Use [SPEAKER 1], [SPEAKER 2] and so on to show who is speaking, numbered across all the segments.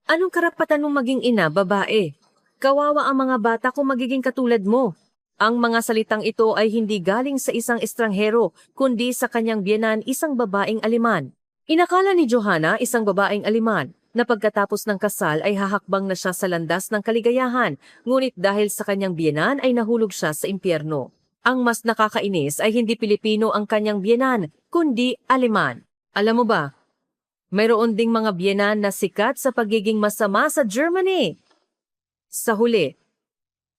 [SPEAKER 1] Anong karapatan mong maging ina, babae? Kawawa ang mga bata kung magiging katulad mo. Ang mga salitang ito ay hindi galing sa isang estranghero, kundi sa kanyang biyenan, isang babaeng Aleman. Inakala ni Johanna, isang babaeng Aleman, na pagkatapos ng kasal ay hahakbang na siya sa landas ng kaligayahan, ngunit dahil sa kanyang biyenan ay nahulog siya sa impyerno. Ang mas nakakainis ay hindi Pilipino ang kanyang biyenan, kundi Aleman. Alam mo ba, mayroon ding mga biyenan na sikat sa pagiging masama sa Germany. Sa huli,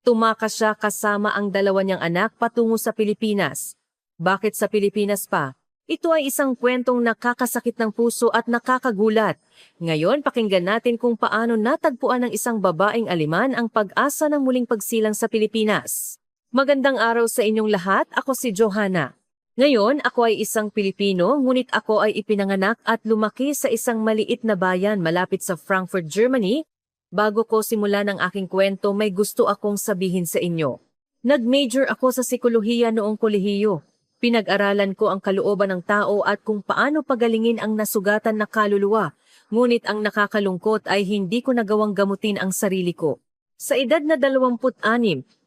[SPEAKER 1] tumakas siya kasama ang dalawa niyang anak patungo sa Pilipinas. Bakit sa Pilipinas pa? Ito ay isang kwentong nakakasakit ng puso at nakakagulat. Ngayon, pakinggan natin kung paano natagpuan ng isang babaeng Aleman ang pag-asa ng muling pagsilang sa Pilipinas. Magandang araw sa inyong lahat, ako si Johanna. Ngayon, ako ay isang Pilipino, ngunit ako ay ipinanganak at lumaki sa isang maliit na bayan malapit sa Frankfurt, Germany. Bago ko simulan ang aking kwento, may gusto akong sabihin sa inyo. Nag-major ako sa psikolohiya noong kolehiyo. Pinag-aralan ko ang kalooban ng tao at kung paano pagalingin ang nasugatan na kaluluwa. Ngunit ang nakakalungkot ay hindi ko nagawang gamutin ang sarili ko. Sa edad na 26,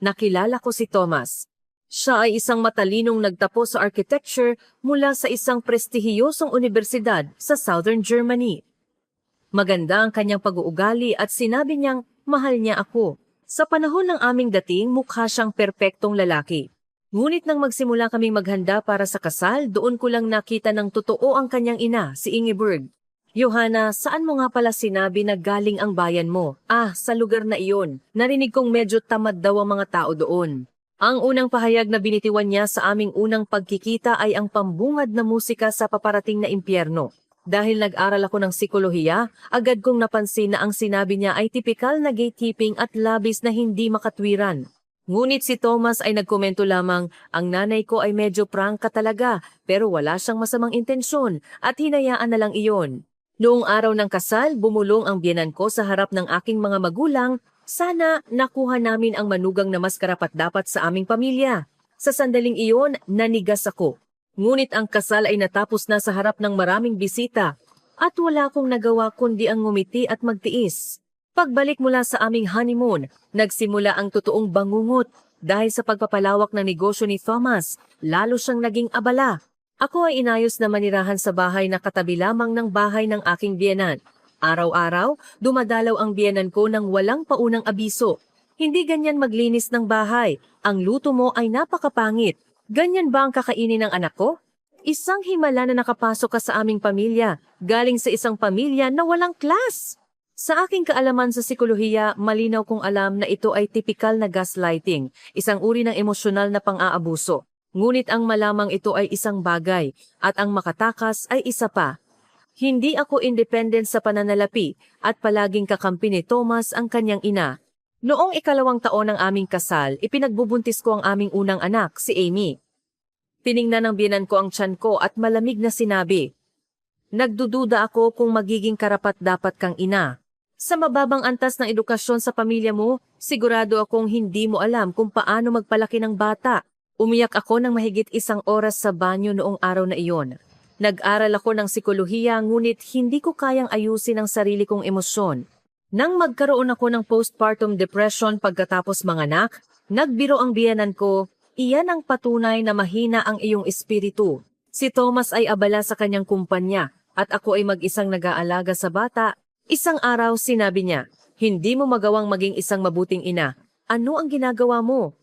[SPEAKER 1] nakilala ko si Thomas. Siya ay isang matalinong nagtapos sa architecture mula sa isang prestihiyosong unibersidad sa Southern Germany. Maganda ang kanyang pag-uugali at sinabi niyang mahal niya ako. Sa panahon ng aming dating, mukha siyang perpektong lalaki. Ngunit nang magsimula kaming maghanda para sa kasal, doon ko lang nakita ng totoo ang kanyang ina, si Ingeborg. Johanna, saan mo nga pala sinabi na galing ang bayan mo? Sa lugar na iyon. Narinig kong medyo tamad daw ang mga tao doon. Ang unang pahayag na binitiwan niya sa aming unang pagkikita ay ang pambungad na musika sa paparating na impyerno. Dahil nag-aral ako ng psikolohiya, agad kong napansin na ang sinabi niya ay tipikal na gatekeeping at labis na hindi makatwiran. Ngunit si Thomas ay nagkomento lamang, ang nanay ko ay medyo prangka talaga, pero wala siyang masamang intensyon at hinayaan na lang iyon. Noong araw ng kasal, bumulong ang biyenan ko sa harap ng aking mga magulang. Sana nakuha namin ang manugang na mas karapat-dapat sa aming pamilya. Sa sandaling iyon, nanigas ako. Ngunit ang kasal ay natapos na sa harap ng maraming bisita at wala akong nagawa kundi ang ngumiti at magtiis. Pagbalik mula sa aming honeymoon, nagsimula ang totoong bangungot. Dahil sa pagpapalawak ng negosyo ni Thomas, lalo siyang naging abala. Ako ay inayos na manirahan sa bahay na katabi lamang ng bahay ng aking biyenan. Araw-araw, dumadalaw ang biyenan ko nang walang paunang abiso. Hindi ganyan maglinis ng bahay. Ang luto mo ay napakapangit. Ganyan ba ang kakainin ng anak ko? Isang himala na nakapasok ka sa aming pamilya, galing sa isang pamilya na walang class. Sa aking kaalaman sa psikolohiya, malinaw kong alam na ito ay tipikal na gaslighting, isang uri ng emosyonal na pang-aabuso. Ngunit ang malamang ito ay isang bagay, at ang makatakas ay isa pa. Hindi ako independent sa pananalapi at palaging kakampi ni Thomas ang kanyang ina. Noong 2nd taon ng aming kasal, ipinagbubuntis ko ang aming unang anak, si Amy. Tiningnan ng biyenan ko ang tiyan ko at malamig na sinabi, "Nagdududa ako kung magiging karapat-dapat kang ina. Sa mababang antas ng edukasyon sa pamilya mo, sigurado akong hindi mo alam kung paano magpalaki ng bata." Umiyak ako ng mahigit 1 oras sa banyo noong araw na iyon. Nag-aral ako ng psikolohiya ngunit hindi ko kayang ayusin ang sarili kong emosyon. Nang magkaroon ako ng postpartum depression pagkatapos manganak, nagbiro ang biyenan ko, iyan ang patunay na mahina ang iyong espiritu. Si Thomas ay abala sa kanyang kumpanya at ako ay mag-isang nag-aalaga sa bata. Isang araw sinabi niya, hindi mo magawang maging isang mabuting ina. Ano ang ginagawa mo?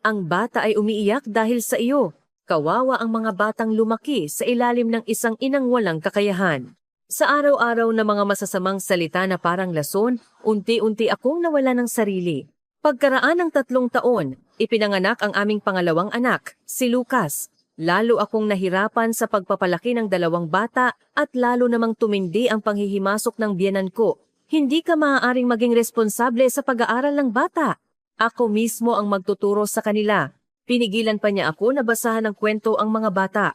[SPEAKER 1] Ang bata ay umiiyak dahil sa iyo. Kawawa ang mga batang lumaki sa ilalim ng isang inang walang kakayahan. Sa araw-araw na mga masasamang salita na parang lason, unti-unti akong nawala ng sarili. Pagkaraan ng 3 taon, ipinanganak ang aming pangalawang anak, si Lucas. Lalo akong nahirapan sa pagpapalaki ng 2 bata at lalo namang tumindi ang panghihimasok ng biyenan ko. Hindi ka maaaring maging responsable sa pag-aaral ng bata. Ako mismo ang magtuturo sa kanila. Pinigilan pa niya ako na basahan ng kwento ang mga bata.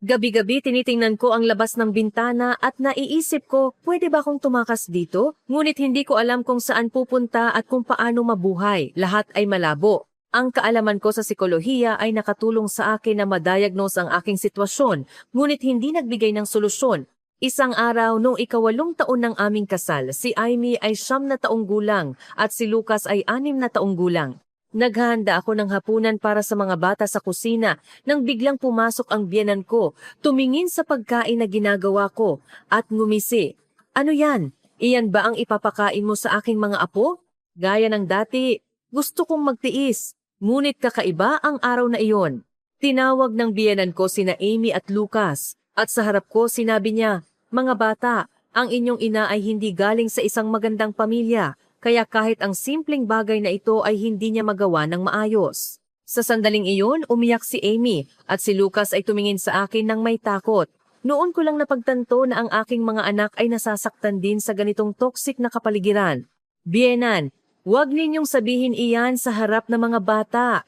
[SPEAKER 1] Gabi-gabi tinitingnan ko ang labas ng bintana at naiisip ko, pwede ba akong tumakas dito? Ngunit hindi ko alam kung saan pupunta at kung paano mabuhay. Lahat ay malabo. Ang kaalaman ko sa psikolohiya ay nakatulong sa akin na ma-diagnose ang aking sitwasyon, ngunit hindi nagbigay ng solusyon. Isang araw noong 8 taon ng aming kasal, si Amy ay 9 gulang at si Lucas ay 6 gulang. Naghahanda ako ng hapunan para sa mga bata sa kusina nang biglang pumasok ang biyenan ko, tumingin sa pagkain na ginagawa ko at ngumisi. Ano yan? Iyan ba ang ipapakain mo sa aking mga apo? Gaya ng dati, gusto kong magtiis, ngunit kakaiba ang araw na iyon. Tinawag ng biyenan ko sina Amy at Lucas at sa harap ko sinabi niya, "Mga bata, ang inyong ina ay hindi galing sa isang magandang pamilya, kaya kahit ang simpleng bagay na ito ay hindi niya magawa ng maayos." Sa sandaling iyon, umiyak si Amy at si Lucas ay tumingin sa akin ng may takot. Noon ko lang napagtanto na ang aking mga anak ay nasasaktan din sa ganitong toxic na kapaligiran. Biyenan, huwag ninyong sabihin iyan sa harap ng mga bata.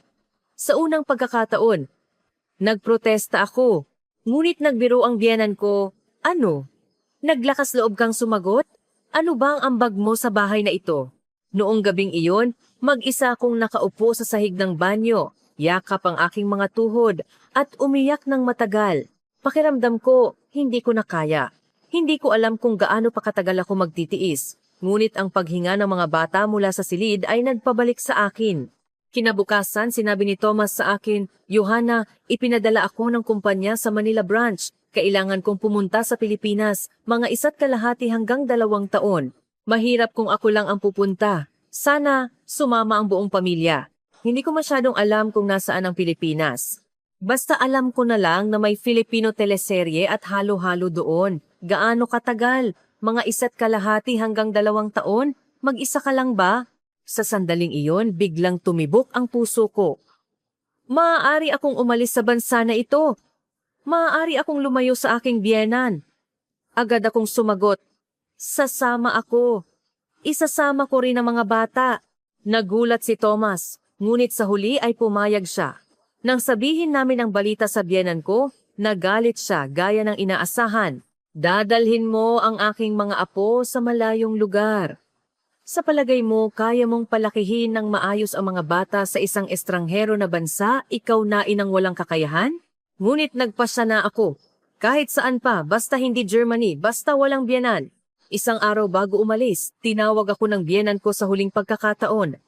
[SPEAKER 1] Sa unang pagkakataon, nagprotesta ako. Ngunit nagbiro ang biyenan ko, "Ano? Naglakas loob kang sumagot? Ano ba ang ambag mo sa bahay na ito?" Noong gabing iyon, mag-isa akong nakaupo sa sahig ng banyo, yakap ang aking mga tuhod at umiyak ng matagal. Pakiramdam ko, hindi ko na kaya. Hindi ko alam kung gaano pa katagal ako magtitiis. Ngunit ang paghinga ng mga bata mula sa silid ay nagpabalik sa akin. Kinabukasan, sinabi ni Thomas sa akin, "Johanna, ipinadala ako ng kumpanya sa Manila branch. Kailangan kong pumunta sa Pilipinas, mga 1.5 hanggang 2 taon. Mahirap kung ako lang ang pupunta. Sana sumama ang buong pamilya." Hindi ko masyadong alam kung nasaan ang Pilipinas. Basta alam ko na lang na may Filipino teleserye at halo-halo doon. Gaano katagal? Mga 1.5 hanggang 2 taon? Mag-isa ka lang ba? Sa sandaling iyon, biglang tumibok ang puso ko. Maaari akong umalis sa bansa na ito. Maaari akong lumayo sa aking biyenan. Agad akong sumagot, "Sasama ako. Isasama ko rin ang mga bata." Nagulat si Thomas, ngunit sa huli ay pumayag siya. Nang sabihin namin ang balita sa biyenan ko, nagalit siya gaya ng inaasahan. "Dadalhin mo ang aking mga apo sa malayong lugar. Sa palagay mo, kaya mong palakihin ng maayos ang mga bata sa isang estranghero na bansa, ikaw na inang walang kakayahan?" Ngunit nagpasya na ako. Kahit saan pa, basta hindi Germany, basta walang biyenan. Isang araw bago umalis, tinawag ako ng biyenan ko sa huling pagkakataon.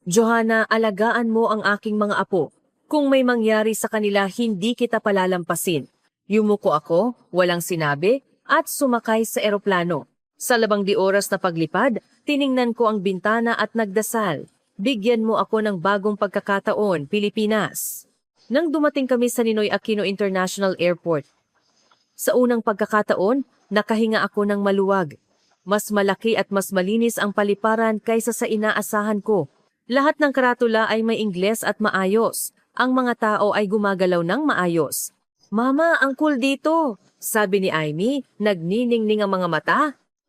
[SPEAKER 1] "Johanna, alagaan mo ang aking mga apo. Kung may mangyari sa kanila, hindi kita palalampasin." Yumuko ako, walang sinabi, at sumakay sa eroplano. Sa 2 oras na paglipad, tiningnan ko ang bintana at nagdasal. "Bigyan mo ako ng bagong pagkakataon, Pilipinas." Nang dumating kami sa Ninoy Aquino International Airport, sa unang pagkakataon, nakahinga ako ng maluwag. Mas malaki at mas malinis ang paliparan kaysa sa inaasahan ko. Lahat ng karatula ay may Ingles at maayos. Ang mga tao ay gumagalaw ng maayos. "Mama, ang cool dito," sabi ni Amy, nagniningning ang mga mata.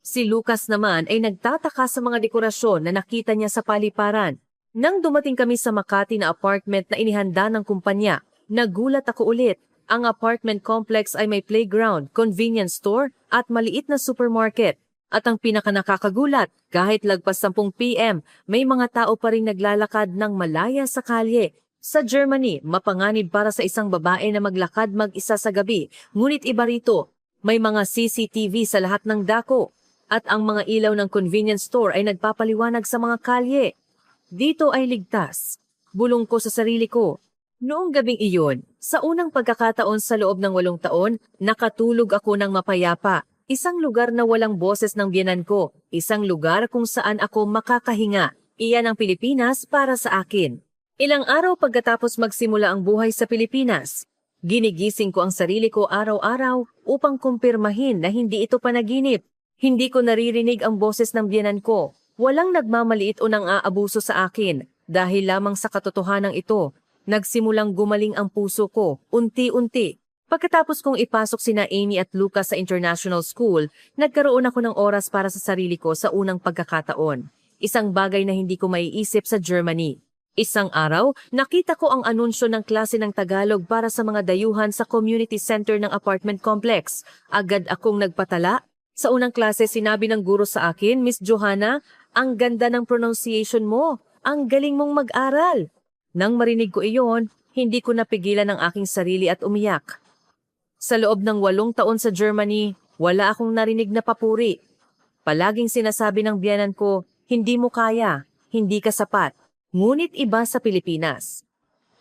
[SPEAKER 1] Si Lucas naman ay nagtataka sa mga dekorasyon na nakita niya sa paliparan. Nang dumating kami sa Makati na apartment na inihanda ng kumpanya, nagulat ako ulit. Ang apartment complex ay may playground, convenience store at maliit na supermarket. At ang pinakanakakagulat, kahit lagpas 10 PM, may mga tao pa rin naglalakad ng malaya sa kalye. Sa Germany, mapanganib para sa isang babae na maglakad mag-isa sa gabi. Ngunit iba rito, may mga CCTV sa lahat ng dako. At ang mga ilaw ng convenience store ay nagpapaliwanag sa mga kalye. Dito ay ligtas. Bulong ko sa sarili ko. Noong gabing iyon, sa unang pagkakataon sa loob ng 8 taon, nakatulog ako ng mapayapa. Isang lugar na walang boses ng biyenan ko. Isang lugar kung saan ako makakahinga. Iyan ang Pilipinas para sa akin. Ilang araw pagkatapos magsimula ang buhay sa Pilipinas, ginigising ko ang sarili ko araw-araw upang kumpirmahin na hindi ito panaginip. Hindi ko naririnig ang boses ng biyenan ko. Walang nagmamaliit o nang aabuso sa akin. Dahil lamang sa katotohanan ito, nagsimulang gumaling ang puso ko, unti-unti. Pagkatapos kong ipasok sina Amy at Lucas sa international school, nagkaroon ako ng oras para sa sarili ko sa unang pagkakataon. Isang bagay na hindi ko maiisip sa Germany. Isang araw, nakita ko ang anunsyo ng klase ng Tagalog para sa mga dayuhan sa community center ng apartment complex. Agad akong nagpatala. Sa unang klase, sinabi ng guro sa akin, "Miss Johanna, ang ganda ng pronunciation mo. Ang galing mong mag-aral." Nang marinig ko iyon, hindi ko napigilan ang aking sarili at umiyak. Sa loob ng 8 taon sa Germany, Wala akong narinig na papuri. Palaging sinasabi ng biyenan ko, hindi mo kaya, hindi ka sapat. Ngunit iba sa Pilipinas.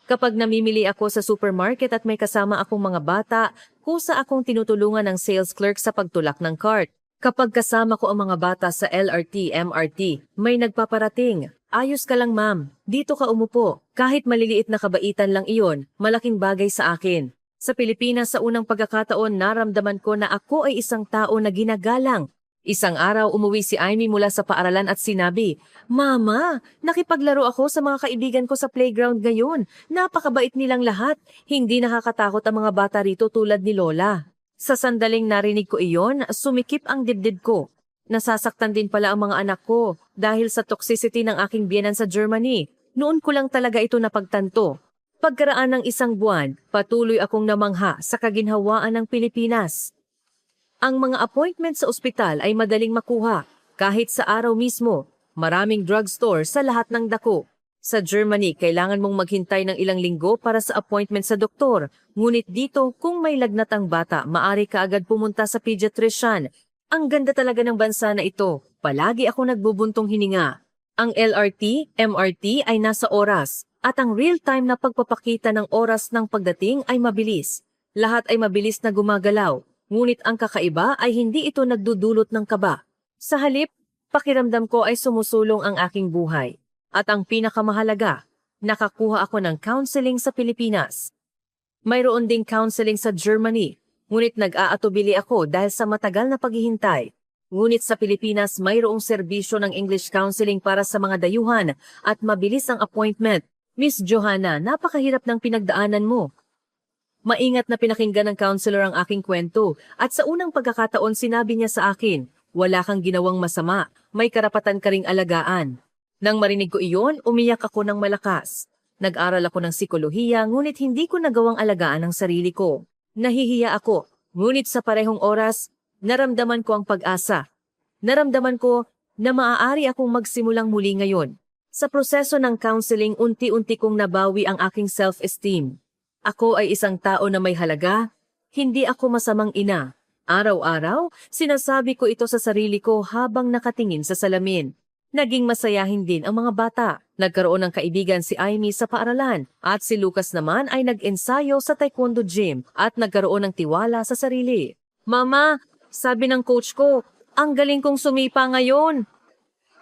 [SPEAKER 1] Kapag namimili ako sa supermarket at may kasama akong mga bata, kusa akong tinutulungan ng sales clerk sa pagtulak ng cart. Kapag kasama ko ang mga bata sa LRT, MRT, may nagpaparating. Ayos ka lang ma'am, dito ka umupo. Kahit maliliit na kabaitan lang iyon, malaking bagay sa akin. Sa Pilipinas sa unang pagkakataon naramdaman ko na ako ay isang tao na ginagalang. Isang araw umuwi si Amy mula sa paaralan at sinabi, Mama, nakipaglaro ako sa mga kaibigan ko sa playground ngayon. Napakabait nilang lahat. Hindi nakakatakot ang mga bata rito tulad ni Lola. Sa sandaling narinig ko iyon, sumikip ang dibdib ko. Nasasaktan din pala ang mga anak ko dahil sa toxicity ng aking biyenan sa Germany. Noon ko lang talaga ito napagtanto. Pagkaraan ng isang buwan, patuloy akong namangha sa kaginhawaan ng Pilipinas. Ang mga appointment sa ospital ay madaling makuha. Kahit sa araw mismo, maraming drugstore sa lahat ng dako. Sa Germany, kailangan mong maghintay ng ilang linggo para sa appointment sa doktor. Ngunit dito, kung may lagnat ang bata, maaari ka agad pumunta sa pediatrician. Ang ganda talaga ng bansa na ito. Palagi ako nagbubuntong hininga. Ang LRT, MRT ay nasa oras. At ang real-time na pagpapakita ng oras ng pagdating ay mabilis. Lahat ay mabilis na gumagalaw. Ngunit ang kakaiba ay hindi ito nagdudulot ng kaba. Sa halip, pakiramdam ko ay sumusulong ang aking buhay. At ang pinakamahalaga, nakakuha ako ng counseling sa Pilipinas. Mayroon ding counseling sa Germany, ngunit nag-aatubili ako dahil sa matagal na paghihintay. Ngunit sa Pilipinas mayroong serbisyo ng English counseling para sa mga dayuhan at mabilis ang appointment. Miss Johanna, napakahirap ng pinagdaanan mo. Maingat na pinakinggan ng counselor ang aking kwento at sa unang pagkakataon sinabi niya sa akin, wala kang ginawang masama, may karapatan ka ring alagaan. Nang marinig ko iyon, umiyak ako ng malakas. Nag-aral ako ng psikolohiya ngunit hindi ko nagawang alagaan ang sarili ko. Nahihiya ako, ngunit sa parehong oras, naramdaman ko ang pag-asa. Naramdaman ko na maaari akong magsimulang muli ngayon. Sa proseso ng counseling, unti-unti kong nabawi ang aking self-esteem. Ako ay isang tao na may halaga, hindi ako masamang ina. Araw-araw, sinasabi ko ito sa sarili ko habang nakatingin sa salamin. Naging masayahin din ang mga bata. Nagkaroon ng kaibigan si Amy sa paaralan at si Lucas naman ay nag-ensayo sa taekwondo gym at nagkaroon ng tiwala sa sarili. Mama, sabi ng coach ko, ang galing kong sumipa ngayon.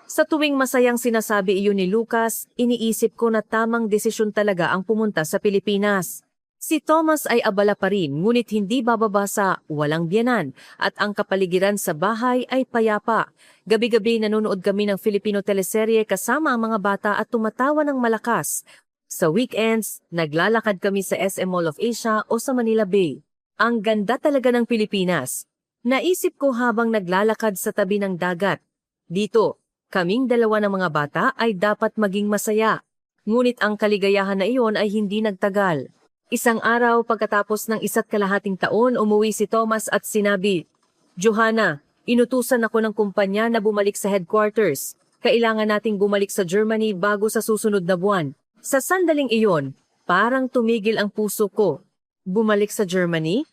[SPEAKER 1] Sa tuwing masayang sinasabi iyon ni Lucas, iniisip ko na tamang desisyon talaga ang pumunta sa Pilipinas. Si Thomas ay abala pa rin ngunit hindi bababa sa walang biyenan at ang kapaligiran sa bahay ay payapa. Gabi-gabi nanonood kami ng Filipino teleserye kasama ang mga bata at tumatawa ng malakas. Sa weekends, naglalakad kami sa SM Mall of Asia o sa Manila Bay. Ang ganda talaga ng Pilipinas. Naisip ko habang naglalakad sa tabi ng dagat. Dito, kaming dalawa ng mga bata ay dapat maging masaya. Ngunit ang kaligayahan na iyon ay hindi nagtagal. Isang araw pagkatapos ng 1.5 taon, umuwi si Thomas at sinabi, Johanna, inutusan ako ng kumpanya na bumalik sa headquarters. Kailangan nating bumalik sa Germany bago sa susunod na buwan. Sa sandaling iyon, parang tumigil ang puso ko. Bumalik sa Germany?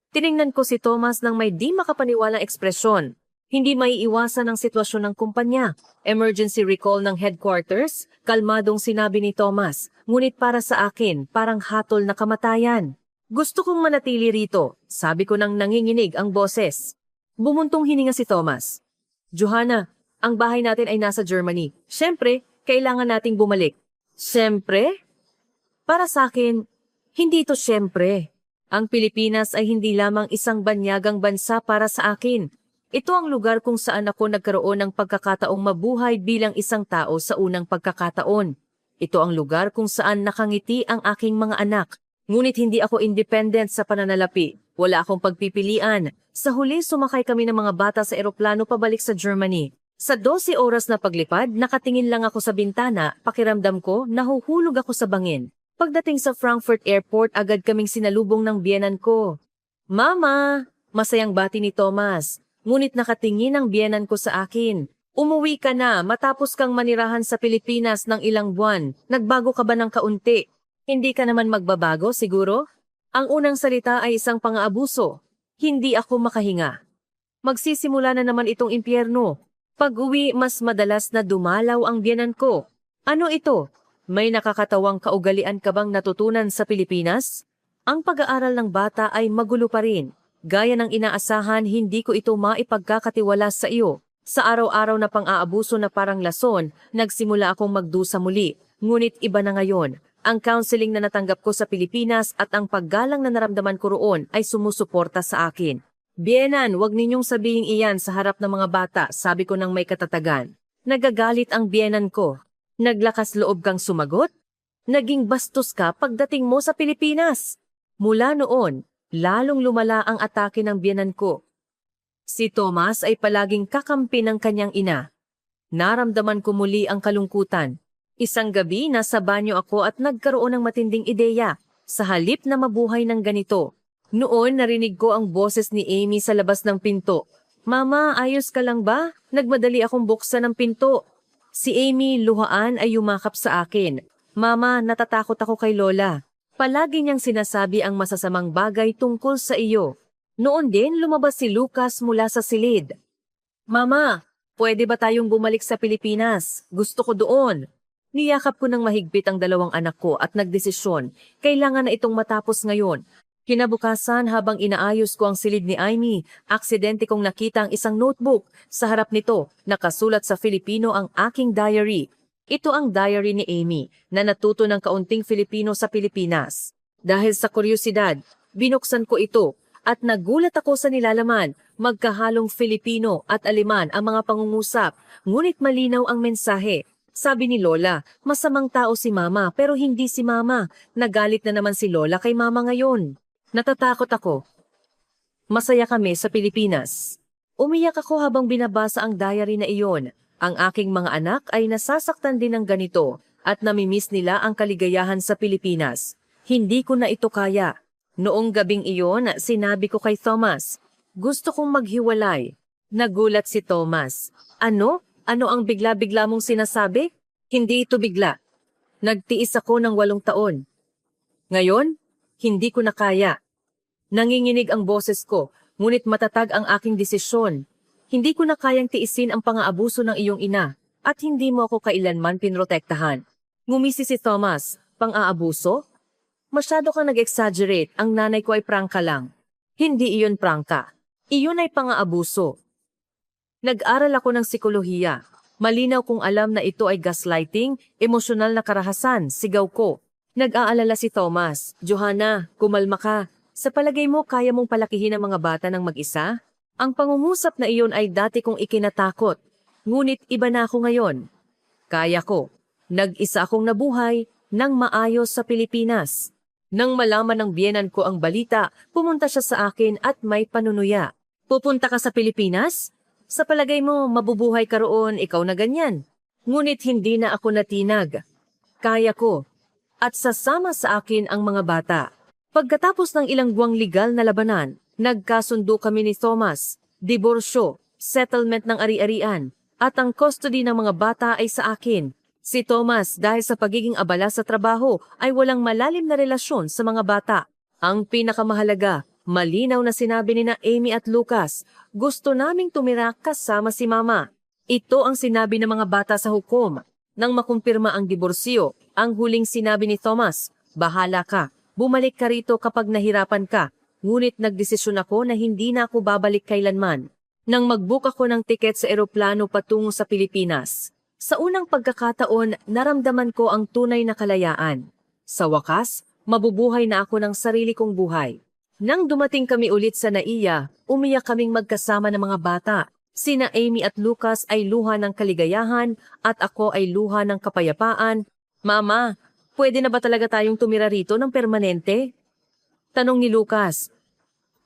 [SPEAKER 1] Tiningnan ko si Thomas nang may di makapaniwalang ekspresyon. Hindi maiiwasan ang sitwasyon ng kumpanya. Emergency recall ng headquarters, kalmadong sinabi ni Thomas. Ngunit para sa akin, parang hatol na kamatayan. Gusto kong manatili rito, sabi ko nang nanginginig ang boses. Bumuntong hininga si Thomas. Johanna, ang bahay natin ay nasa Germany. Siyempre, kailangan nating bumalik. Siyempre? Para sa akin, hindi ito siyempre. Ang Pilipinas ay hindi lamang isang banyagang bansa para sa akin. Ito ang lugar kung saan ako nagkaroon ng pagkakataong mabuhay bilang isang tao sa unang pagkakataon. Ito ang lugar kung saan nakangiti ang aking mga anak. Ngunit hindi ako independent sa pananalapi. Wala akong pagpipilian. Sa huli, sumakay kami ng mga bata sa eroplano pabalik sa Germany. Sa 12 oras na paglipad, nakatingin lang ako sa bintana, pakiramdam ko, nahuhulog ako sa bangin. Pagdating sa Frankfurt Airport, agad kaming sinalubong ng biyenan ko. Mama! Masayang bati ni Thomas. Ngunit nakatingin ang biyenan ko sa akin. Umuwi ka na matapos kang manirahan sa Pilipinas ng ilang buwan. Nagbago ka ba ng kaunti? Hindi ka naman magbabago siguro? Ang unang salita ay isang pang-aabuso. Hindi ako makahinga. Magsisimula na naman itong impyerno. Pag-uwi, mas madalas na dumalaw ang biyenan ko. Ano ito? May nakakatawang kaugalian ka bang natutunan sa Pilipinas? Ang pag-aaral ng bata ay magulo pa rin. Gaya ng inaasahan, hindi ko ito maipagkakatiwala sa iyo. Sa araw-araw na pang-aabuso na parang lason, nagsimula akong magdusa muli. Ngunit iba na ngayon. Ang counseling na natanggap ko sa Pilipinas at ang paggalang na naramdaman ko roon ay sumusuporta sa akin. Bienan, wag ninyong sabihin iyan sa harap ng mga bata, sabi ko ng may katatagan. Nagagalit ang bienan ko. Naglakas loob kang sumagot? Naging bastos ka pagdating mo sa Pilipinas. Mula noon, lalong lumala ang atake ng bienan ko. Si Thomas ay palaging kakampi ng kanyang ina. Naramdaman ko muli ang kalungkutan. Isang gabi, nasa banyo ako at nagkaroon ng matinding ideya. Sa halip na mabuhay ng ganito. Noon, narinig ko ang boses ni Amy sa labas ng pinto. Mama, ayos ka lang ba? Nagmadali akong buksan ng pinto. Si Amy, luhaan, ay yumakap sa akin. Mama, natatakot ako kay Lola. Palagi niyang sinasabi ang masasamang bagay tungkol sa iyo. Noon din, lumabas si Lucas mula sa silid. Mama, pwede ba tayong bumalik sa Pilipinas? Gusto ko doon. Niyakap ko ng mahigpit ang dalawang anak ko at nagdesisyon, kailangan na itong matapos ngayon. Kinabukasan habang inaayos ko ang silid ni Amy, aksidente kong nakita ang isang notebook. Sa harap nito, nakasulat sa Filipino ang aking diary. Ito ang diary ni Amy na natuto ng kaunting Filipino sa Pilipinas. Dahil sa kuryosidad, binuksan ko ito at nagulat ako sa nilalaman. Magkahalong Filipino at Aleman ang mga pangungusap, ngunit malinaw ang mensahe. Sabi ni Lola, masamang tao si Mama pero hindi si Mama. Nagalit na naman si Lola kay Mama ngayon. Natatakot ako. Masaya kami sa Pilipinas. Umiyak ako habang binabasa ang diary na iyon. Ang aking mga anak ay nasasaktan din ng ganito at namimiss nila ang kaligayahan sa Pilipinas. Hindi ko na ito kaya. Noong gabing iyon, sinabi ko kay Thomas, gusto kong maghiwalay. Nagulat si Thomas. Ano? Ano ang bigla-bigla mong sinasabi? Hindi ito bigla. Nagtiis ako ng 8 taon. Ngayon, hindi ko na kaya. Nanginginig ang boses ko, ngunit matatag ang aking desisyon. Hindi ko na kayang tiisin ang pang-aabuso ng iyong ina, at hindi mo ako kailanman pinrotektahan. Ngumisi si Thomas, pang-aabuso? Masyado kang nag-exaggerate, ang nanay ko ay prangka lang. Hindi iyon prangka. Iyon ay pang-aabuso. Nag-aral ako ng psikolohiya. Malinaw kong alam na ito ay gaslighting, emosyonal na karahasan, sigaw ko. Nag-aalala si Thomas. Johanna, kumalma ka. Sa palagay mo, kaya mong palakihin ang mga bata ng mag-isa? Ang pangungusap na iyon ay dati kong ikinatakot. Ngunit iba na ako ngayon. Kaya ko. Nag-isa akong nabuhay nang maayos sa Pilipinas. Nang malaman ng biyenan ko ang balita, pumunta siya sa akin at may panunuya. Pupunta ka sa Pilipinas? Sa palagay mo, mabubuhay ka roon, ikaw na ganyan. Ngunit hindi na ako natinag. Kaya ko. At sasama sa akin ang mga bata. Pagkatapos ng ilang buwang legal na labanan, nagkasundo kami ni Thomas. Diborsyo, settlement ng ari-arian, at ang custody ng mga bata ay sa akin. Si Thomas, dahil sa pagiging abala sa trabaho, ay walang malalim na relasyon sa mga bata. Ang pinakamahalaga, malinaw na sinabi ni na Amy at Lucas, gusto naming tumira kasama si Mama. Ito ang sinabi ng mga bata sa hukom. Nang makumpirma ang diborsyo, ang huling sinabi ni Thomas, bahala ka, bumalik ka rito kapag nahirapan ka. Ngunit nagdesisyon ako na hindi na ako babalik kailanman. Nang mag-book ako ng tiket sa eroplano patungo sa Pilipinas. Sa unang pagkakataon, naramdaman ko ang tunay na kalayaan. Sa wakas, mabubuhay na ako ng sarili kong buhay. Nang dumating kami ulit sa Naiya, umiyak kaming magkasama ng mga bata. Sina Amy at Lucas ay luha ng kaligayahan at ako ay luha ng kapayapaan. Mama, pwede na ba talaga tayong tumira rito ng permanente? Tanong ni Lucas.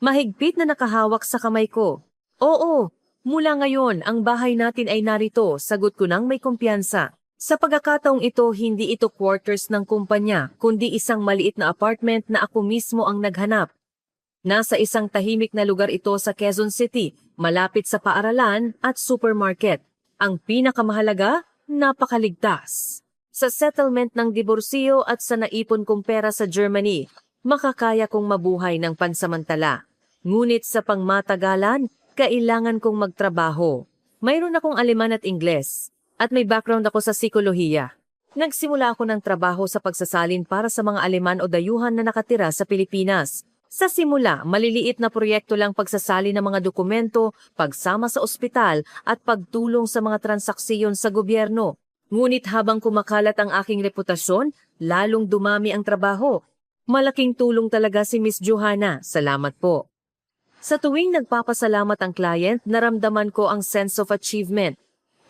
[SPEAKER 1] Mahigpit na nakahawak sa kamay ko. Oo, mula ngayon ang bahay natin ay narito, sagot ko nang may kumpiyansa. Sa pagkakataong ito, hindi ito quarters ng kumpanya, kundi isang maliit na apartment na ako mismo ang naghanap. Nasa isang tahimik na lugar ito sa Quezon City, malapit sa paaralan at supermarket. Ang pinakamahalaga, napakaligtas. Sa settlement ng diborsyo at sa naipon kong pera sa Germany, makakaya kong mabuhay ng pansamantala. Ngunit sa pangmatagalan, Kailangan kong magtrabaho. Mayroon akong Aleman at Ingles. At may background ako sa psikolohiya. Nagsimula ako ng trabaho sa pagsasalin para sa mga Aleman o dayuhan na nakatira sa Pilipinas. Sa simula, maliliit na proyekto lang pagsasali ng mga dokumento, pagsama sa ospital at pagtulong sa mga transaksiyon sa gobyerno. Ngunit habang kumakalat ang aking reputasyon, lalong dumami ang trabaho. Malaking tulong talaga si Miss Johanna. Salamat po. Sa tuwing nagpapasalamat ang client, naramdaman ko ang sense of achievement.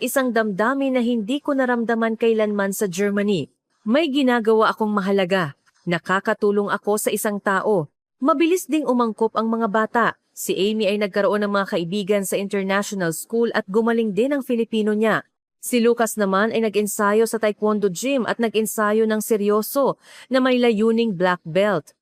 [SPEAKER 1] Isang damdamin na hindi ko naramdaman kailanman sa Germany. May ginagawa akong mahalaga. Nakakatulong ako sa isang tao. Mabilis ding umangkop ang mga bata. Si Amy ay nagkaroon ng mga kaibigan sa international school at gumaling din ang Filipino niya. Si Lucas naman ay nag-ensayo sa taekwondo gym at nag-ensayo ng seryoso na may layuning black belt.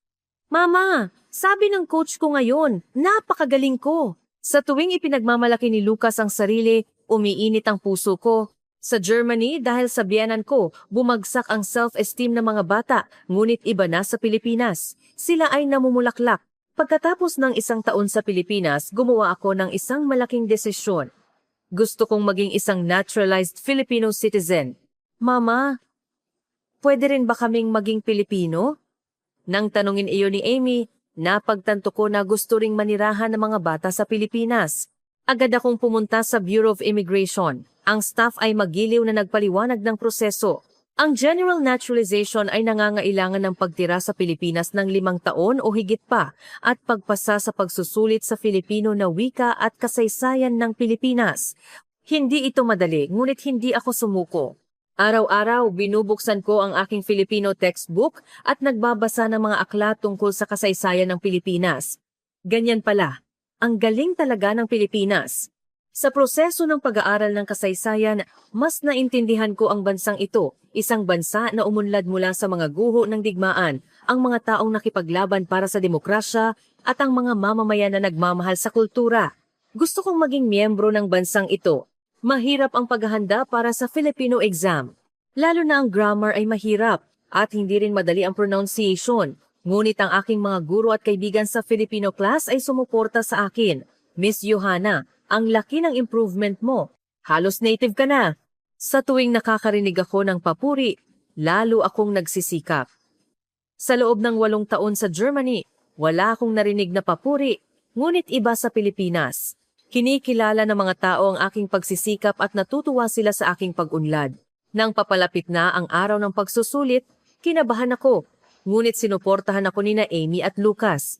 [SPEAKER 1] Mama, sabi ng coach ko ngayon, napakagaling ko. Sa tuwing ipinagmamalaki ni Lucas ang sarili, umiinit ang puso ko. Sa Germany, dahil sa biyenan ko, bumagsak ang self-esteem ng mga bata, ngunit iba na sa Pilipinas. Sila ay namumulaklak. Pagkatapos ng isang taon sa Pilipinas, gumawa ako ng isang malaking desisyon. Gusto kong maging isang naturalized Filipino citizen. Mama, pwede rin ba kaming maging Pilipino? Nang tanungin iyon ni Amy, napagtanto ko na gusto ring manirahan ng mga bata sa Pilipinas. Agad akong pumunta sa Bureau of Immigration. Ang staff ay magiliw na nagpaliwanag ng proseso. Ang general naturalization ay nangangailangan ng pagtira sa Pilipinas ng 5 taon o higit pa at pagpasa sa pagsusulit sa Filipino na wika at kasaysayan ng Pilipinas. Hindi ito madali, ngunit hindi ako sumuko. Araw-araw, binubuksan ko ang aking Filipino textbook at nagbabasa ng mga aklat tungkol sa kasaysayan ng Pilipinas. Ganyan pala. Ang galing talaga ng Pilipinas. Sa proseso ng pag-aaral ng kasaysayan, mas naintindihan ko ang bansang ito, isang bansa na umunlad mula sa mga guho ng digmaan, ang mga taong nakipaglaban para sa demokrasya at ang mga mamamayan na nagmamahal sa kultura. Gusto kong maging miyembro ng bansang ito. Mahirap ang paghahanda para sa Filipino exam. Lalo na ang grammar ay mahirap at hindi rin madali ang pronunciation. Ngunit ang aking mga guro at kaibigan sa Filipino class ay sumuporta sa akin. Miss Johanna, ang laki ng improvement mo. Halos native ka na. Sa tuwing nakakarinig ako ng papuri, lalo akong nagsisikap. Sa loob ng 8 taon sa Germany, wala akong narinig na papuri, ngunit iba sa Pilipinas. Kinikilala ng mga tao ang aking pagsisikap at natutuwa sila sa aking pag-unlad. Nang papalapit na ang araw ng pagsusulit, kinabahan ako. Ngunit sinuportahan ako nina Amy at Lucas.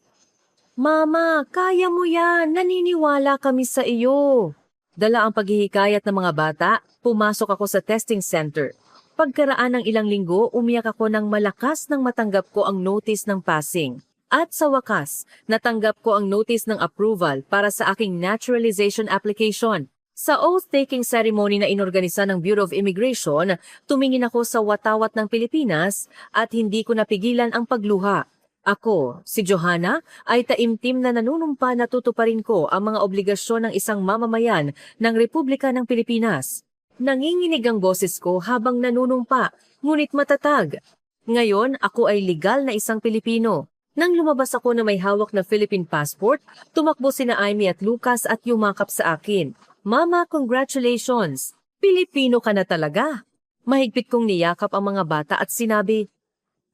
[SPEAKER 1] Mama, kaya mo yan. Naniniwala kami sa iyo. Dala ang paghihikayat ng mga bata, pumasok ako sa testing center. Pagkaraan ng ilang linggo, umiyak ako ng malakas nang matanggap ko ang notice ng passing. At sa wakas, natanggap ko ang notice ng approval para sa aking naturalization application. Sa oath-taking ceremony na inorganisa ng Bureau of Immigration, tumingin ako sa watawat ng Pilipinas at hindi ko napigilan ang pagluha. Ako, si Johanna, ay taimtim na nanunumpa na tutuparin ko ang mga obligasyon ng isang mamamayan ng Republika ng Pilipinas. Nanginginig ang boses ko habang nanunumpa, ngunit matatag. Ngayon, ako ay legal na isang Pilipino. Nang lumabas ako na may hawak na Philippine passport, tumakbo sina Amy at Lucas at yumakap sa akin. Mama, congratulations! Pilipino ka na talaga! Mahigpit kong niyakap ang mga bata at sinabi,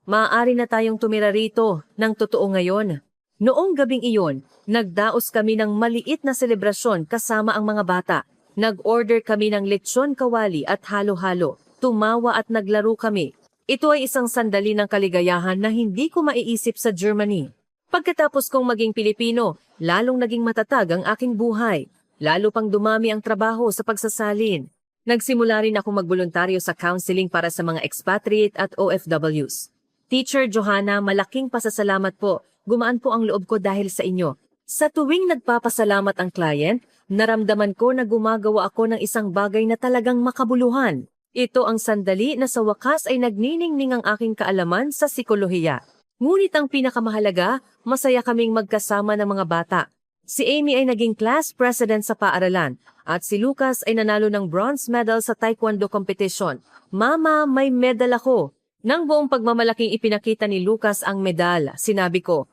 [SPEAKER 1] maaari na tayong tumira rito ng totoo ngayon. Noong gabing iyon, nagdaos kami ng maliit na selebrasyon kasama ang mga bata. Nag-order kami ng lechon kawali at halo-halo. Tumawa at naglaro kami. Ito ay isang sandali ng kaligayahan na hindi ko maiisip sa Germany. Pagkatapos kong maging Pilipino, lalong naging matatag ang aking buhay. Lalo pang dumami ang trabaho sa pagsasalin. Nagsimula rin ako magboluntaryo sa counseling para sa mga expatriate at OFWs. Teacher Johanna, malaking pasasalamat po. Gumaan po ang loob ko dahil sa inyo. Sa tuwing nagpapasalamat ang client, naramdaman ko na gumagawa ako ng isang bagay na talagang makabuluhan. Ito ang sandali na sa wakas ay nagniningning ang aking kaalaman sa psikolohiya. Ngunit ang pinakamahalaga, masaya kaming magkasama ng mga bata. Si Amy ay naging class president sa paaralan at si Lucas ay nanalo ng bronze medal sa taekwondo competition. Mama, may medal ako. Nang buong pagmamalaking ipinakita ni Lucas ang medal, sinabi ko,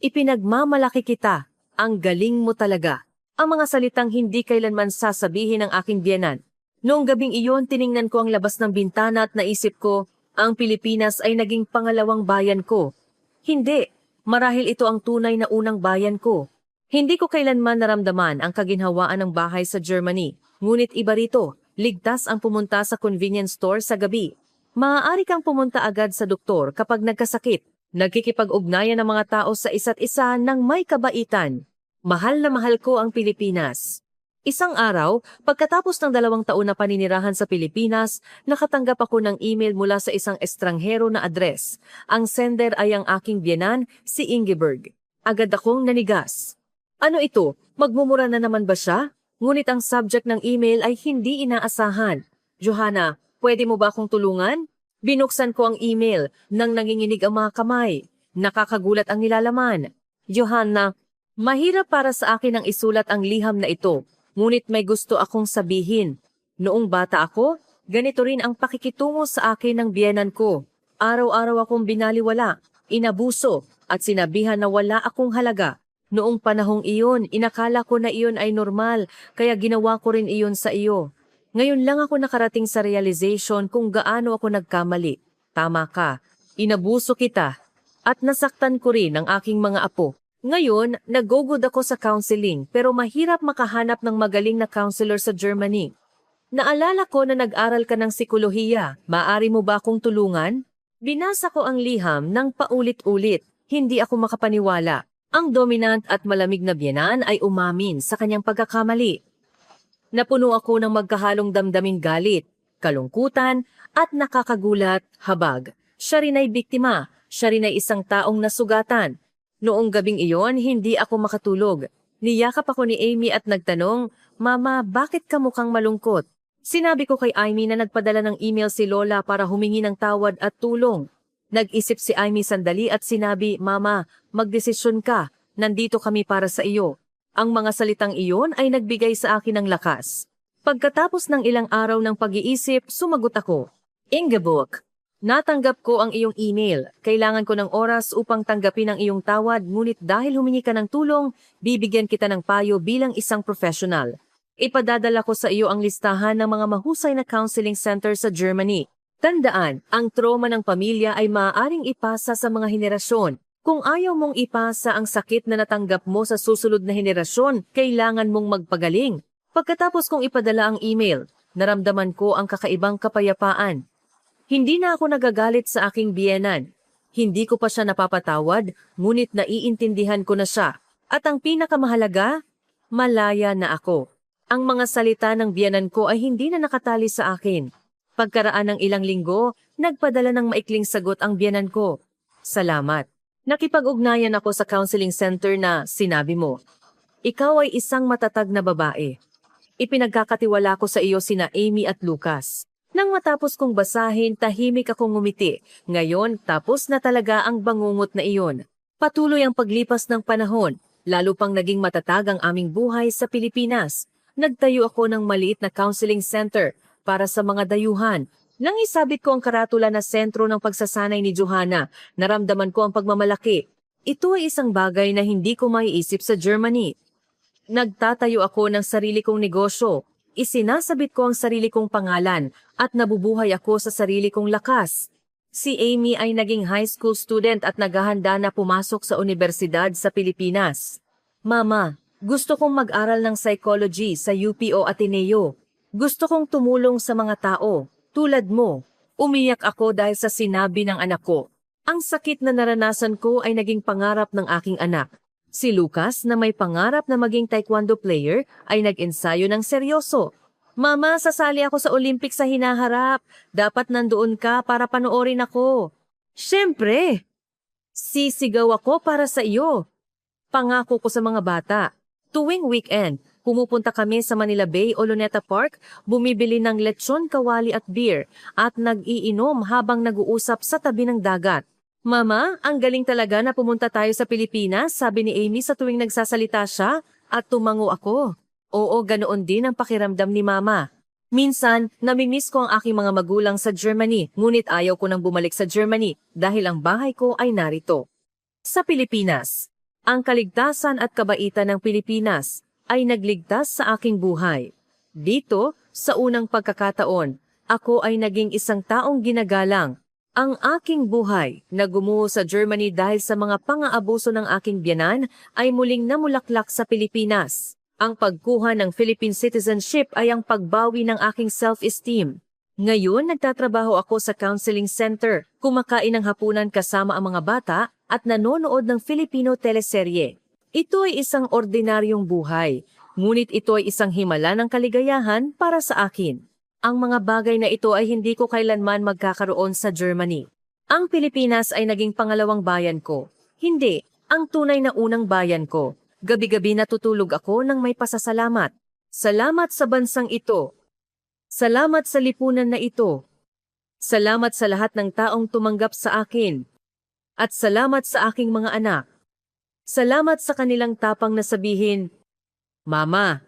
[SPEAKER 1] ipinagmamalaki kita. Ang galing mo talaga. Ang mga salitang hindi kailanman sasabihin ng aking biyenan. Noong gabing iyon, tiningnan ko ang labas ng bintana at naisip ko, ang Pilipinas ay naging pangalawang bayan ko. Hindi, marahil ito ang tunay na unang bayan ko. Hindi ko kailanman naramdaman ang kaginhawaan ng bahay sa Germany, ngunit iba rito, ligtas ang pumunta sa convenience store sa gabi. Maaari kang pumunta agad sa doktor kapag nagkasakit. Nagkikipag-ugnayan ng mga tao sa isa't isa ng may kabaitan. Mahal na mahal ko ang Pilipinas. Isang araw, pagkatapos ng 2 taon na paninirahan sa Pilipinas, nakatanggap ako ng email mula sa isang estranghero na address. Ang sender ay ang aking biyenan, si Ingeborg. Agad akong nanigas. Ano ito? Magmumura na naman ba siya? Ngunit ang subject ng email ay hindi inaasahan. Johanna, pwede mo ba akong tulungan? Binuksan ko ang email nang nanginginig ang mga kamay. Nakakagulat ang nilalaman. Johanna, mahirap para sa akin ang isulat ang liham na ito. Ngunit may gusto akong sabihin. Noong bata ako, ganito rin ang pakikitungo sa akin ng biyenan ko. Araw-araw akong binaliwala, inabuso, at sinabihan na wala akong halaga. Noong panahong iyon, inakala ko na iyon ay normal, kaya ginawa ko rin iyon sa iyo. Ngayon lang ako nakarating sa realization kung gaano ako nagkamali. Tama ka, inabuso kita, at nasaktan ko rin ang aking mga apo. Ngayon, nag-go-good ako sa counseling pero mahirap makahanap ng magaling na counselor sa Germany. Naalala ko na nag-aral ka ng psikolohiya. Maaari mo ba akong tulungan? Binasa ko ang liham ng paulit-ulit. Hindi ako makapaniwala. Ang dominant at malamig na biyenan ay umamin sa kanyang pagkakamali. Napuno ako ng magkahalong damdaming galit, kalungkutan at nakakagulat, habag. Siya rin ay biktima. Siya rin ay isang taong nasugatan. Noong gabing iyon, hindi ako makatulog. Niyakap ako ni Amy at nagtanong, Mama, bakit ka mukhang malungkot? Sinabi ko kay Amy na nagpadala ng email si Lola para humingi ng tawad at tulong. Nag-isip si Amy sandali at sinabi, Mama, magdesisyon ka. Nandito kami para sa iyo. Ang mga salitang iyon ay nagbigay sa akin ng lakas. Pagkatapos ng ilang araw ng pag-iisip, sumagot ako. Ingeborg, natanggap ko ang iyong email. Kailangan ko ng oras upang tanggapin ang iyong tawad, ngunit dahil humingi ka ng tulong, bibigyan kita ng payo bilang isang professional. Ipadadala ko sa iyo ang listahan ng mga mahusay na counseling center sa Germany. Tandaan, ang trauma ng pamilya ay maaaring ipasa sa mga henerasyon. Kung ayaw mong ipasa ang sakit na natanggap mo sa susunod na henerasyon, kailangan mong magpagaling. Pagkatapos kong ipadala ang email, naramdaman ko ang kakaibang kapayapaan. Hindi na ako nagagalit sa aking biyenan. Hindi ko pa siya napapatawad, ngunit naiintindihan ko na siya. At ang pinakamahalaga, malaya na ako. Ang mga salita ng biyenan ko ay hindi na nakatali sa akin. Pagkaraan ng ilang linggo, nagpadala ng maikling sagot ang biyenan ko. Salamat. Nakipag-ugnayan ako sa counseling center na sinabi mo. Ikaw ay isang matatag na babae. Ipinagkakatiwala ko sa iyo sina Amy at Lucas. Nang matapos kong basahin, tahimik akong ngumiti. Ngayon, tapos na talaga ang bangungot na iyon. Patuloy ang paglipas ng panahon, lalo pang naging matatag ang aming buhay sa Pilipinas. Nagtayo ako ng maliit na counseling center para sa mga dayuhan. Nang isabit ko ang karatula na sentro ng pagsasanay ni Johanna, naramdaman ko ang pagmamalaki. Ito ay isang bagay na hindi ko maiisip sa Germany. Nagtatayo ako ng sarili kong negosyo. Isinasabit ko ang sarili kong pangalan at nabubuhay ako sa sarili kong lakas. Si Amy ay naging high school student at naghahanda na pumasok sa universidad sa Pilipinas. Mama, gusto kong mag-aral ng psychology sa UPO Ateneo. Gusto kong tumulong sa mga tao. Tulad mo, umiyak ako dahil sa sinabi ng anak ko. Ang sakit na naranasan ko ay naging pangarap ng aking anak. Si Lucas na may pangarap na maging taekwondo player ay nag-ensayo ng seryoso. Mama, sasali ako sa Olympics sa hinaharap. Dapat nandoon ka para panoorin ako. Siyempre! Sisigaw ako para sa iyo. Pangako ko sa mga bata. Tuwing weekend, pumupunta kami sa Manila Bay o Luneta Park, bumibili ng lechon, kawali at beer, at nag-iinom habang nag-uusap sa tabi ng dagat. Mama, ang galing talaga na pumunta tayo sa Pilipinas, sabi ni Amy sa tuwing nagsasalita siya, at tumango ako. Oo, ganoon din ang pakiramdam ni Mama. Minsan, namimiss ko ang aking mga magulang sa Germany, ngunit ayaw ko nang bumalik sa Germany dahil ang bahay ko ay narito. Sa Pilipinas, ang kaligtasan at kabaitan ng Pilipinas. ay nagligtas sa aking buhay. Dito, sa unang pagkakataon, ako ay naging isang taong ginagalang. Ang aking buhay na gumuho sa Germany dahil sa mga pang-aabuso ng aking biyenan ay muling namulaklak sa Pilipinas. Ang pagkuha ng Philippine citizenship ay ang pagbawi ng aking self-esteem. Ngayon, nagtatrabaho ako sa counseling center, kumakain ng hapunan kasama ang mga bata at nanonood ng Filipino teleserye. Ito ay isang ordinaryong buhay, ngunit ito ay isang himala ng kaligayahan para sa akin. Ang mga bagay na ito ay hindi ko kailanman magkakaroon sa Germany. Ang Pilipinas ay naging pangalawang bayan ko. Hindi, ang tunay na unang bayan ko. Gabi-gabi natutulog ako ng may pasasalamat. Salamat sa bansang ito. Salamat sa lipunan na ito. Salamat sa lahat ng taong tumanggap sa akin. At salamat sa aking mga anak. Salamat sa kanilang tapang na sabihin, Mama,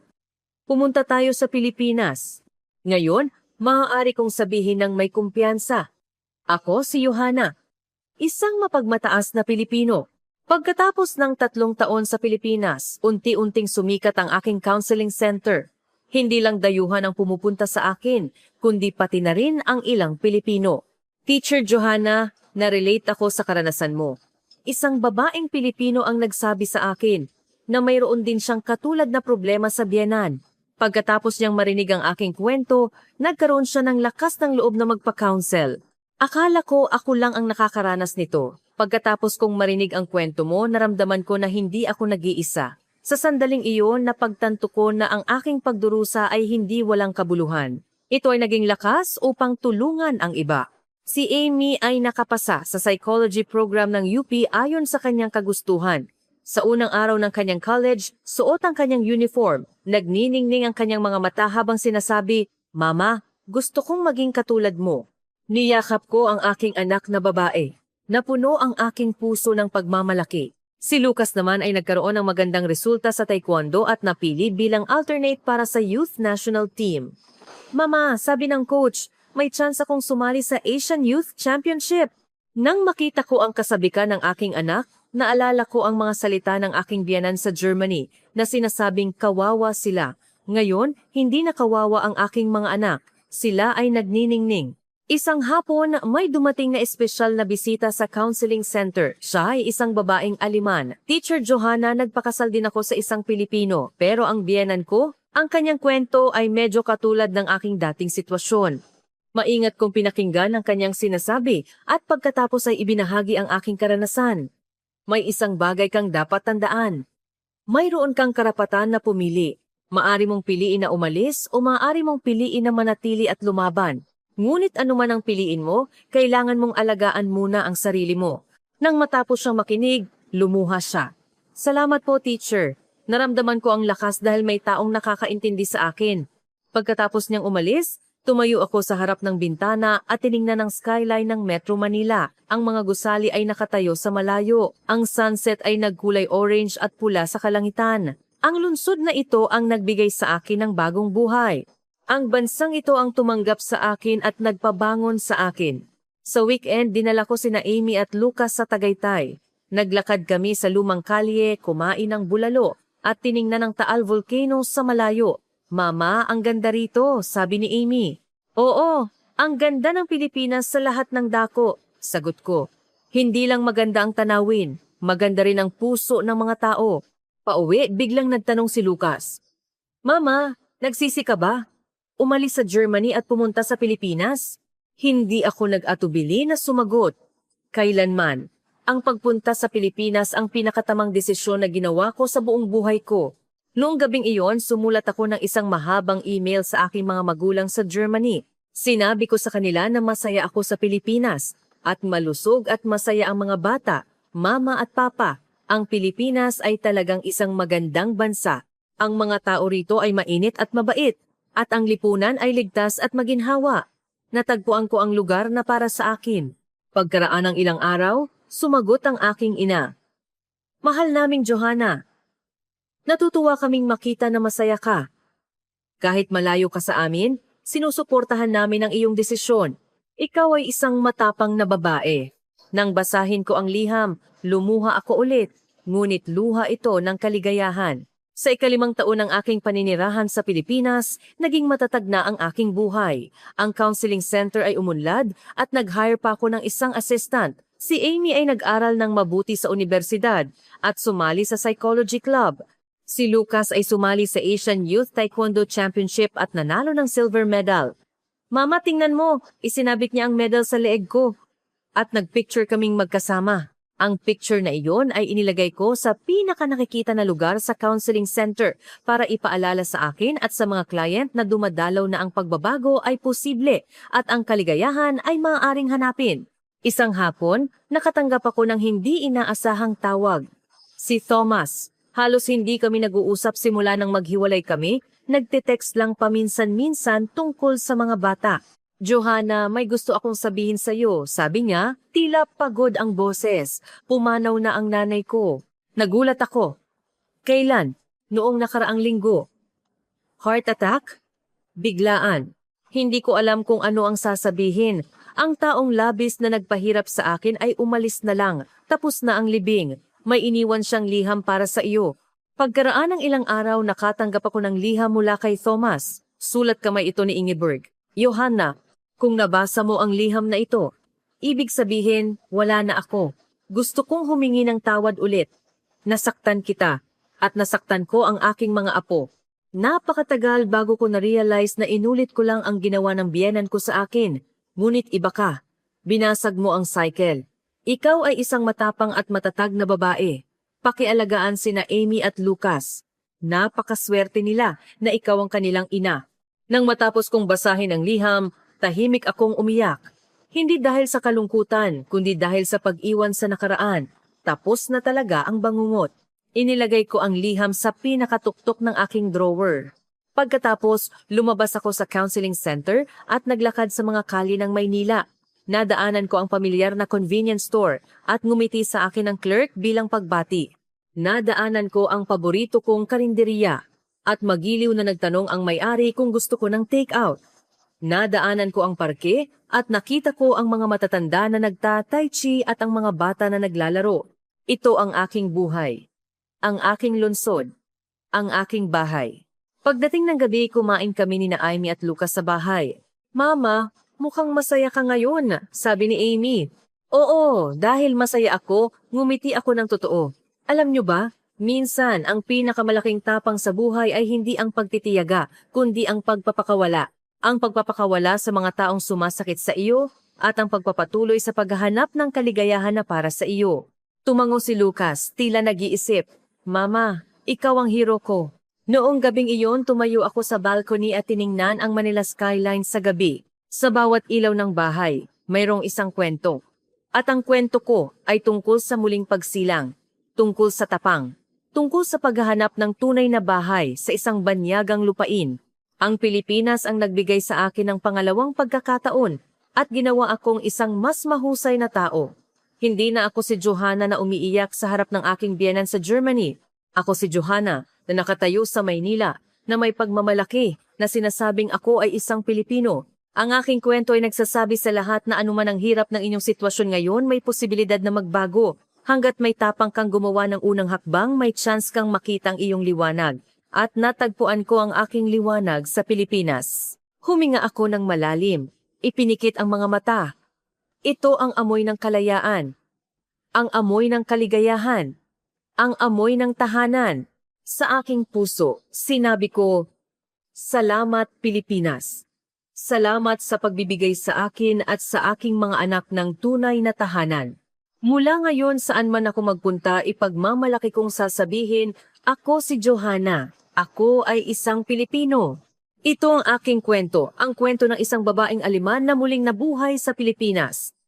[SPEAKER 1] pumunta tayo sa Pilipinas. Ngayon, maaari kong sabihin ng may kumpiyansa. Ako si Johanna, isang mapagmataas na Pilipino. Pagkatapos ng 3 taon sa Pilipinas, unti-unting sumikat ang aking counseling center. Hindi lang dayuhan ang pumupunta sa akin, kundi pati na rin ang ilang Pilipino. Teacher Johanna, na-relate ako sa karanasan mo. Isang babaeng Pilipino ang nagsabi sa akin na mayroon din siyang katulad na problema sa biyenan. Pagkatapos niyang marinig ang aking kwento, nagkaroon siya ng lakas ng loob na magpa-counsel. Akala ko ako lang ang nakakaranas nito. Pagkatapos kong marinig ang kwento mo, naramdaman ko na hindi ako nag-iisa. Sa sandaling iyon, napagtanto ko na ang aking pagdurusa ay hindi walang kabuluhan. Ito ay naging lakas upang tulungan ang iba. Si Amy ay nakapasa sa psychology program ng UP ayon sa kanyang kagustuhan. Sa unang araw ng kanyang college, suot ang kanyang uniform. Nagniningning ang kanyang mga mata habang sinasabi, Mama, gusto kong maging katulad mo. Niyakap ko ang aking anak na babae. Napuno ang aking puso ng pagmamalaki. Si Lucas naman ay nagkaroon ng magandang resulta sa taekwondo at napili bilang alternate para sa youth national team. Mama, sabi ng coach, may chance akong sumali sa Asian Youth Championship. Nang makita ko ang kasabikan ng aking anak, naalala ko ang mga salita ng aking biyenan sa Germany na sinasabing kawawa sila. Ngayon, hindi na kawawa ang aking mga anak. Sila ay nagniningning. Isang hapon, may dumating na espesyal na bisita sa counseling center. Siya ay isang babaeng Aleman. Teacher Johanna, nagpakasal din ako sa isang Pilipino. Pero ang biyenan ko, ang kanyang kwento ay medyo katulad ng aking dating sitwasyon. Maingat kong pinakinggan ang kanyang sinasabi at pagkatapos ay ibinahagi ang aking karanasan. May isang bagay kang dapat tandaan. Mayroon kang karapatan na pumili. Maari mong piliin na umalis o maari mong piliin na manatili at lumaban. Ngunit anuman ang piliin mo, kailangan mong alagaan muna ang sarili mo. Nang matapos siyang makinig, lumuha siya. Salamat po, teacher. Naramdaman ko ang lakas dahil may taong nakakaintindi sa akin. Pagkatapos niyang umalis, tumayo ako sa harap ng bintana at tiningnan ang skyline ng Metro Manila. Ang mga gusali ay nakatayo sa malayo. Ang sunset ay nagkulay orange at pula sa kalangitan. Ang lungsod na ito ang nagbigay sa akin ng bagong buhay. Ang bansang ito ang tumanggap sa akin at nagpabangon sa akin. Sa weekend, dinala ko sina Amy at Lucas sa Tagaytay. Naglakad kami sa lumang kalye, kumain ng bulalo, at tiningnan ang Taal Volcano sa malayo. Mama, ang ganda rito, sabi ni Amy. Oo, ang ganda ng Pilipinas sa lahat ng dako, sagot ko. Hindi lang maganda ang tanawin, maganda rin ang puso ng mga tao. Pauwi, biglang nagtanong si Lucas. Mama, nagsisi ka ba? Umalis sa Germany at pumunta sa Pilipinas? Hindi ako nag-atubili na sumagot. Kailanman, ang pagpunta sa Pilipinas ang pinakatamang desisyon na ginawa ko sa buong buhay ko. Noong gabing iyon, sumulat ako ng isang mahabang email sa aking mga magulang sa Germany. Sinabi ko sa kanila na masaya ako sa Pilipinas at malusog at masaya ang mga bata, mama at papa. Ang Pilipinas ay talagang isang magandang bansa. Ang mga tao rito ay mainit at mabait. At ang lipunan ay ligtas at maginhawa. Natagpuan ko ang lugar na para sa akin. Pagkaraan ng ilang araw, sumagot ang aking ina. Mahal naming Johanna, natutuwa kaming makita na masaya ka. Kahit malayo ka sa amin, sinusuportahan namin ang iyong desisyon. Ikaw ay isang matapang na babae. Nang basahin ko ang liham, lumuha ako ulit, ngunit luha ito ng kaligayahan. Sa ikalimang taon ng aking paninirahan sa Pilipinas, naging matatag na ang aking buhay. Ang counseling center ay umunlad at nag-hire pa ako ng isang assistant. Si Amy ay nag-aral ng mabuti sa universidad at sumali sa psychology club. Si Lucas ay sumali sa Asian Youth Taekwondo Championship at nanalo ng silver medal. Mama, tingnan mo, isinabit niya ang medal sa leeg ko. At nagpicture kaming magkasama. Ang picture na iyon ay inilagay ko sa pinaka-nakikita na lugar sa counseling center para ipaalala sa akin at sa mga client na dumadalaw na ang pagbabago ay posible at ang kaligayahan ay maaaring hanapin. Isang hapon, nakatanggap ako ng hindi inaasahang tawag. Si Thomas. Halos hindi kami nag-uusap simula nang maghiwalay kami, nagte-text lang paminsan-minsan tungkol sa mga bata. Johanna, may gusto akong sabihin sa iyo, sabi niya, tila pagod ang boses. Pumanaw na ang nanay ko. Nagulat ako. Kailan? Noong nakaraang linggo. Heart attack? Biglaan. Hindi ko alam kung ano ang sasabihin. Ang taong labis na nagpahirap sa akin ay umalis na lang. Tapos na ang libing. May iniwan siyang liham para sa iyo. Pagkaraan ng ilang araw, nakatanggap ako ng liham mula kay Thomas. Sulat kamay ito ni Ingeborg. Johanna, kung nabasa mo ang liham na ito, ibig sabihin, wala na ako. Gusto kong humingi ng tawad ulit. Nasaktan kita, at nasaktan ko ang aking mga apo. Napakatagal bago ko na-realize na inulit ko lang ang ginawa ng biyenan ko sa akin. Ngunit iba ka. Binasag mo ang cycle. Ikaw ay isang matapang at matatag na babae. Pakialagaan sina Amy at Lucas. Napakaswerte nila na ikaw ang kanilang ina. Nang matapos kong basahin ang liham, tahimik akong umiyak. Hindi dahil sa kalungkutan, kundi dahil sa pag-iwan sa nakaraan. Tapos na talaga ang bangungot. Inilagay ko ang liham sa pinakatuktok ng aking drawer. Pagkatapos, lumabas ako sa counseling center at naglakad sa mga kalye ng Maynila. Nadaanan ko ang pamilyar na convenience store at ngumiti sa akin ang clerk bilang pagbati. Nadaanan ko ang paborito kong karinderiya at magiliw na nagtanong ang may-ari kung gusto ko ng take-out. Nadaanan ko ang parke at nakita ko ang mga matatanda na nagta-tai chi at ang mga bata na naglalaro. Ito ang aking buhay. Ang aking lungsod. Ang aking bahay. Pagdating ng gabi, kumain kami ni Amy at Lucas sa bahay. Mama, mukhang masaya ka ngayon, sabi ni Amy. Oo, dahil masaya ako, ngumiti ako ng totoo. Alam niyo ba, minsan ang pinakamalaking tapang sa buhay ay hindi ang pagtitiyaga, kundi ang pagpapakawala. Ang pagpapakawala sa mga taong sumasakit sa iyo at ang pagpapatuloy sa paghahanap ng kaligayahan na para sa iyo. Tumango si Lucas, tila nag-iisip. Mama, ikaw ang hero ko. Noong gabing iyon, tumayo ako sa balcony at tiningnan ang Manila skyline sa gabi. Sa bawat ilaw ng bahay, mayroong isang kwento. At ang kwento ko ay tungkol sa muling pagsilang, tungkol sa tapang, tungkol sa paghahanap ng tunay na bahay sa isang banyagang lupain. Ang Pilipinas ang nagbigay sa akin ng pangalawang pagkakataon at ginawa akong isang mas mahusay na tao. Hindi na ako si Johanna na umiiyak sa harap ng aking biyenan sa Germany. Ako si Johanna na nakatayo sa Maynila na may pagmamalaki na sinasabing ako ay isang Pilipino. Ang aking kwento ay nagsasabi sa lahat na anuman ang hirap ng inyong sitwasyon ngayon, may posibilidad na magbago. Hanggat may tapang kang gumawa ng unang hakbang, may chance kang makitang iyong liwanag. At natagpuan ko ang aking liwanag sa Pilipinas. Huminga ako ng malalim. Ipinikit ang mga mata. Ito ang amoy ng kalayaan. Ang amoy ng kaligayahan. Ang amoy ng tahanan. Sa aking puso, sinabi ko, Salamat Pilipinas. Salamat sa pagbibigay sa akin at sa aking mga anak ng tunay na tahanan. Mula ngayon saan man ako magpunta, ipagmamalaki kong sasabihin, ako si Johanna. Ako ay isang Pilipino. Ito ang aking kwento, ang kwento ng isang babaeng Aleman na muling nabuhay sa Pilipinas.